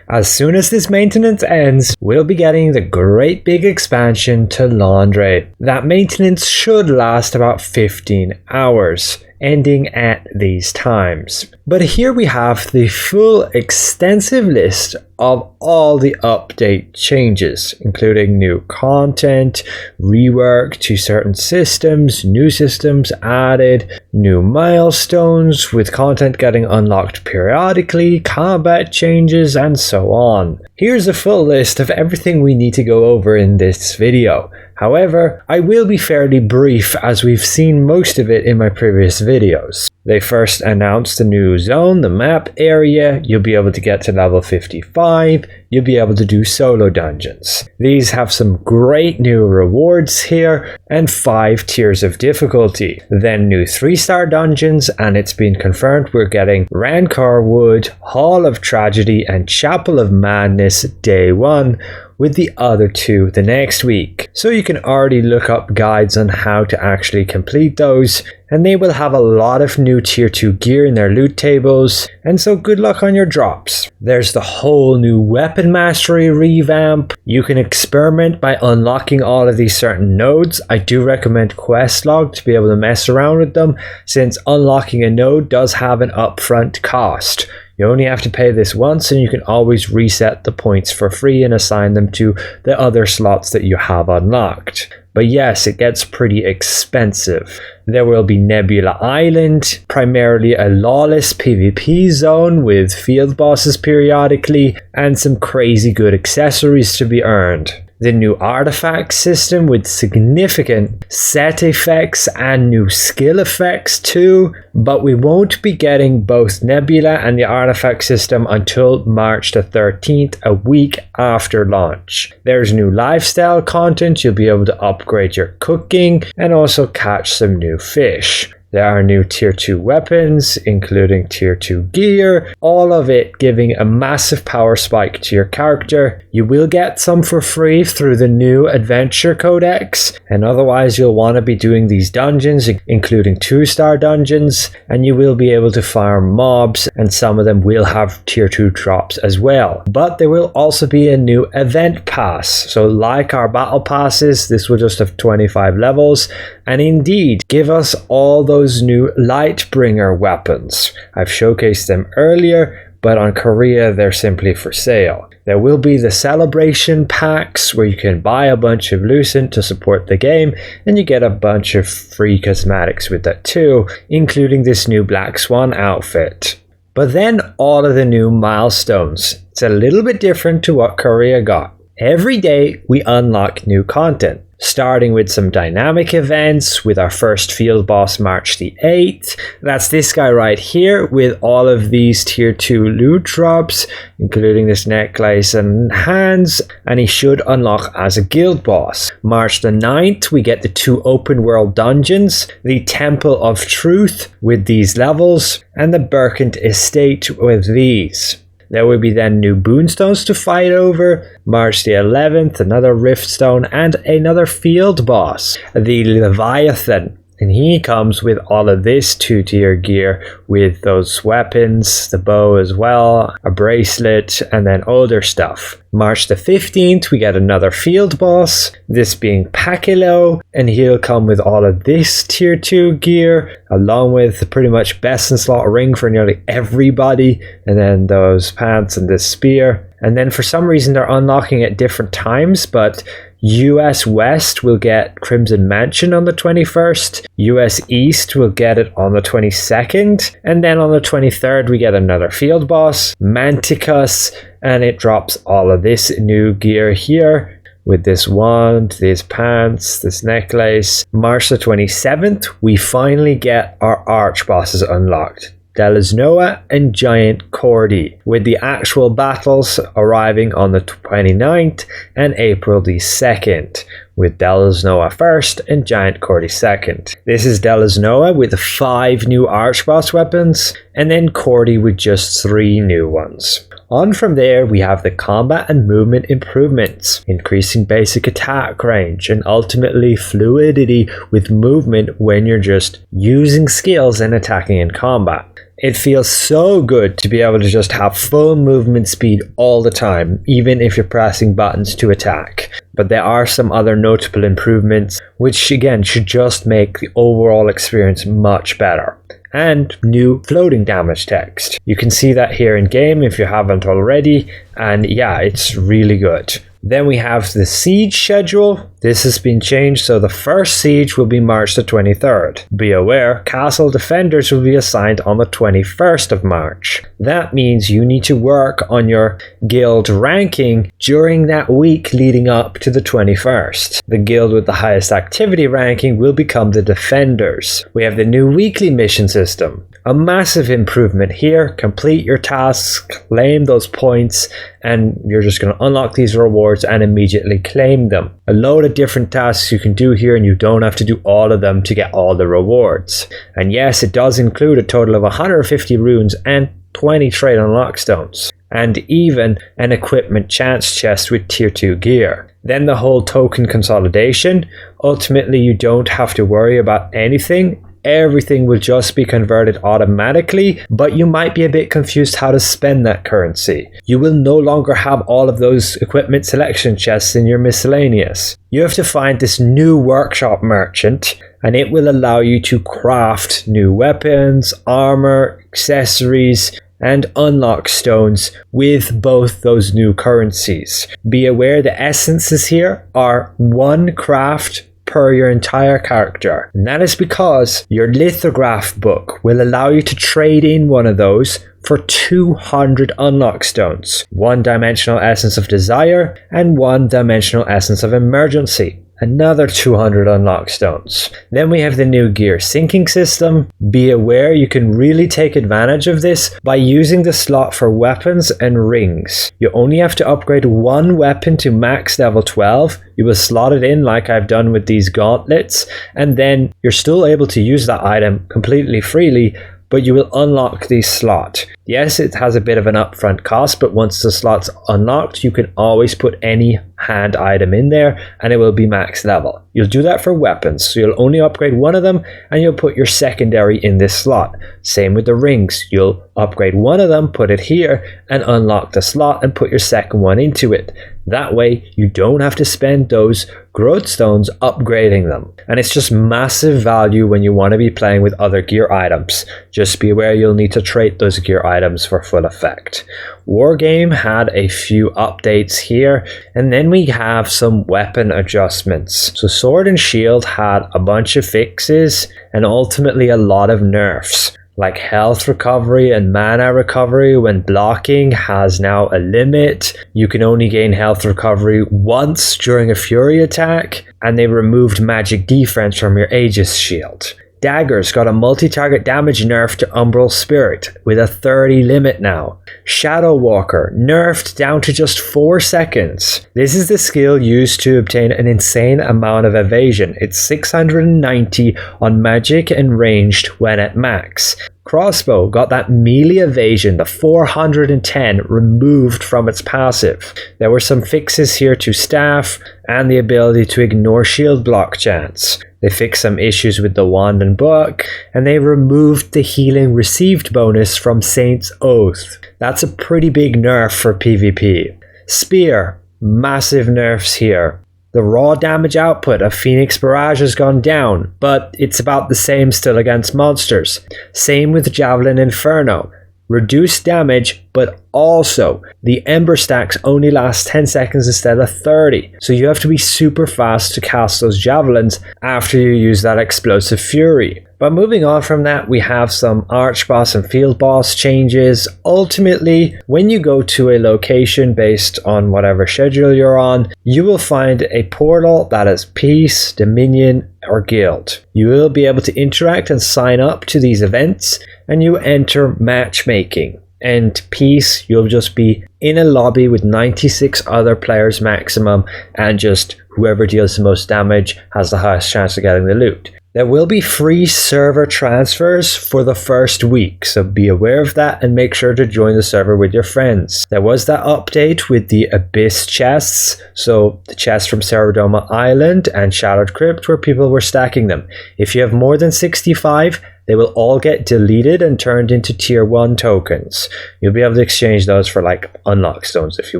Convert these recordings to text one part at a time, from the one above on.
As soon as this maintenance ends, we'll be getting the great big expansion Talandre. That maintenance should last about 15 hours, ending at these times. But here we have the full extensive list of all the update changes, including new content, rework to certain systems, new systems added, new milestones with content getting unlocked periodically, combat changes, and so on. Here's a full list of everything we need to go over in this video. However, I will be fairly brief as we've seen most of it in my previous videos. They first announced the new zone, the map area. You'll be able to get to level 55. You'll be able to do solo dungeons. These have some great new rewards here and 5 tiers of difficulty. Then new 3-star dungeons, and it's been confirmed we're getting Rancor Wood, Hall of Tragedy and Chapel of Madness day 1, with the other 2 the next week. So you can already look up guides on how to actually complete those, and they will have a lot of new tier 2 gear in their loot tables, and so good luck on your drops. There's the whole new Weapon Mastery revamp. You can experiment by unlocking all of these certain nodes. I do recommend Questlog to be able to mess around with them, since unlocking a node does have an upfront cost. You only have to pay this once, and you can always reset the points for free and assign them to the other slots that you have unlocked. But yes, it gets pretty expensive. There will be Nebula Island, primarily a lawless PvP zone with field bosses periodically, and some crazy good accessories to be earned. The new artifact system with significant set effects and new skill effects too, but we won't be getting both Nebula and the artifact system until March the 13th, a week after launch. There's new lifestyle content. You'll be able to upgrade your cooking and also catch some new fish. There are new tier 2 weapons, including tier 2 gear, all of it giving a massive power spike to your character. You will get some for free through the new Adventure Codex, and otherwise you'll want to be doing these dungeons, including 2-star dungeons, and you will be able to farm mobs, and some of them will have tier 2 drops as well. But there will also be a new event pass, so like our battle passes, this will just have 25 levels, and indeed give us all those new Lightbringer weapons. I've showcased them earlier, but on Korea they're simply for sale. There will be the celebration packs where you can buy a bunch of Lucent to support the game, and you get a bunch of free cosmetics with that too, including this new Black Swan outfit. But then all of the new milestones. It's a little bit different to what Korea got. Every day we unlock new content, starting with some dynamic events with our first field boss March the 8th. That's this guy right here with all of these tier 2 loot drops, including this necklace and hands, and he should unlock as a guild boss. March the 9th we get the 2 open world dungeons, the Temple of Truth with these levels, and the Berkant Estate with these. There will be then new boonstones to fight over. March the 11th, another riftstone and another field boss, the Leviathan. And he comes with all of this 2-tier gear with those weapons, the bow as well, a bracelet, and then older stuff. March the 15th, we get another field boss, this being Pakilo, and he'll come with all of this tier 2 gear, along with the pretty much best in slot ring for nearly everybody, and then those pants and this spear. And then for some reason they're unlocking at different times, but US West will get Crimson Mansion on the 21st, US East will get it on the 22nd, and then on the 23rd we get another field boss, Manticus, and it drops all of this new gear here with this wand, these pants, this necklace. March the 27th we finally get our Archbosses unlocked. Delisnoa and Giant Cordy, with the actual battles arriving on the 29th and April the 2nd, with Delisnoa first and Giant Cordy second. This is Delisnoa with 5 new Archboss weapons, and then Cordy with just 3 new ones. On from there we have the combat and movement improvements, increasing basic attack range and ultimately fluidity with movement when you're just using skills and attacking in combat. It feels so good to be able to just have full movement speed all the time, even if you're pressing buttons to attack. But there are some other notable improvements, which again should just make the overall experience much better. And new floating damage text. You can see that here in game if you haven't already, and yeah, it's really good. Then we have the siege schedule. This has been changed, so the first siege will be March the 23rd. Be aware, castle defenders will be assigned on the 21st of March. That means you need to work on your guild ranking during that week leading up to the 21st. The guild with the highest activity ranking will become the defenders. We have the new weekly mission system. A massive improvement here. Complete your tasks, claim those points, and you're just going to unlock these rewards and immediately claim them. A load of different tasks you can do here, and you don't have to do all of them to get all the rewards. And yes, it does include a total of 150 runes and 20 trade unlock stones, and even an equipment chance chest with tier 2 gear. Then the whole token consolidation. Ultimately, you don't have to worry about anything. Everything will just be converted automatically, but you might be a bit confused how to spend that currency. You will no longer have all of those equipment selection chests in your miscellaneous. You have to find this new workshop merchant, and it will allow you to craft new weapons, armor, accessories, and unlock stones with both those new currencies. Be aware the essences here are one craft per your entire character, and that is because your lithograph book will allow you to trade in one of those for 200 unlock stones, one dimensional essence of desire and one dimensional essence of emergency. Another 200 unlock stones. Then we have the new gear syncing system. Be aware you can really take advantage of this by using the slot for weapons and rings. You only have to upgrade one weapon to max level 12. You will slot it in like I've done with these gauntlets, and then you're still able to use that item completely freely, but you will unlock the slot. Yes, it has a bit of an upfront cost, but once the slot's unlocked, you can always put any hand item in there and it will be max level. You'll do that for weapons, so you'll only upgrade one of them and you'll put your secondary in this slot. Same with the rings. You'll upgrade one of them, put it here, and unlock the slot and put your second one into it. That way, you don't have to spend those growth stones upgrading them. And it's just massive value when you want to be playing with other gear items. Just be aware you'll need to trade those gear items for full effect. Wargame had a few updates here, and then we have some weapon adjustments. So Sword and Shield had a bunch of fixes and ultimately a lot of nerfs. Like health recovery and mana recovery when blocking has now a limit. You can only gain health recovery once during a fury attack, and they removed magic defense from your Aegis shield. Daggers got a multi-target damage nerf to Umbral Spirit with a 30 limit now. Shadow Walker nerfed down to just 4 seconds. This is the skill used to obtain an insane amount of evasion. It's 690 on magic and ranged when at max. Crossbow got that melee evasion, the 410, removed from its passive. There were some fixes here to staff and the ability to ignore shield block chance. They fixed some issues with the wand and book, and they removed the healing received bonus from Saint's Oath. That's a pretty big nerf for PvP. Spear, massive nerfs here. The raw damage output of Phoenix Barrage has gone down, but it's about the same still against monsters. Same with Javelin Inferno. Reduced damage, but also the Ember stacks only last 10 seconds instead of 30. So you have to be super fast to cast those javelins after you use that explosive fury. But moving on from that, we have some Archboss and Field Boss changes. Ultimately, when you go to a location based on whatever schedule you're on, you will find a portal that is Peace, Dominion, or Guild. You will be able to interact and sign up to these events, and you enter matchmaking. And Peace, you'll just be in a lobby with 96 other players maximum, and just whoever deals the most damage has the highest chance of getting the loot. There will be free server transfers for the first week, so be aware of that and make sure to join the server with your friends. There was that update with the Abyss chests, so the chests from Ceradoma Island and Shattered Crypt where people were stacking them. If you have more than 65, they will all get deleted and turned into tier 1 tokens. You'll be able to exchange those for like unlock stones if you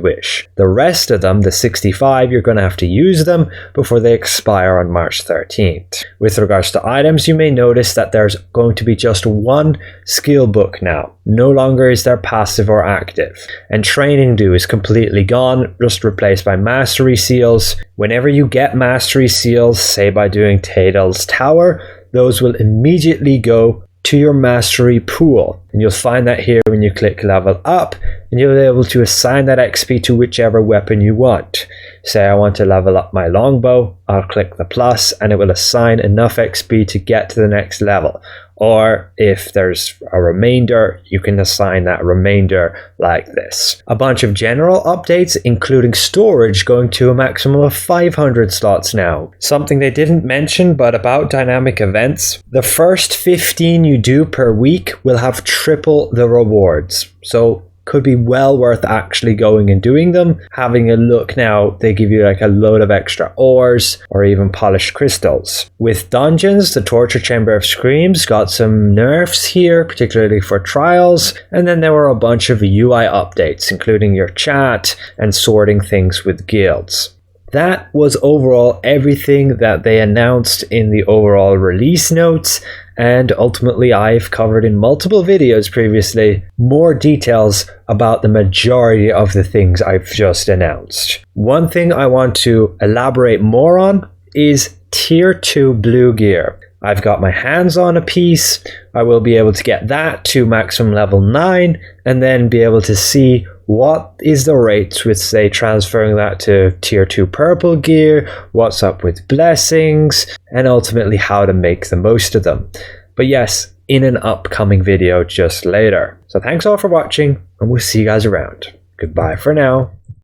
wish. The rest of them, the 65, you're going to have to use them before they expire on March 13th. With regards to items, you may notice that there's going to be just one skill book now. No longer is there passive or active. And training do is completely gone, just replaced by mastery seals. Whenever you get mastery seals, say by doing Tadal's Tower, those will immediately go to your mastery pool, and you'll find that here when you click level up, and you'll be able to assign that XP to whichever weapon you want. Say I want to level up my longbow, I'll click the plus and it will assign enough XP to get to the next level. Or if there's a remainder, you can assign that remainder like this. A bunch of general updates, including storage going to a maximum of 500 slots now. Something they didn't mention, but about dynamic events, the first 15 you do per week will have triple the rewards. So could be well worth actually going and doing them. Having a look now, they give you like a load of extra ores or even polished crystals. With dungeons, the Torture Chamber of Screams got some nerfs here, particularly for trials, and then there were a bunch of UI updates, including your chat and sorting things with guilds. That was overall everything that they announced in the overall release notes, and ultimately I've covered in multiple videos previously more details about the majority of the things I've just announced. One thing I want to elaborate more on is tier 2 blue gear. I've got my hands on a piece. I will be able to get that to maximum level 9 and then be able to see what is the rates with, say, transferring that to tier 2 purple gear, what's up with blessings, and ultimately how to make the most of them. But yes, in an upcoming video just later. So thanks all for watching, and we'll see you guys around. Goodbye for now.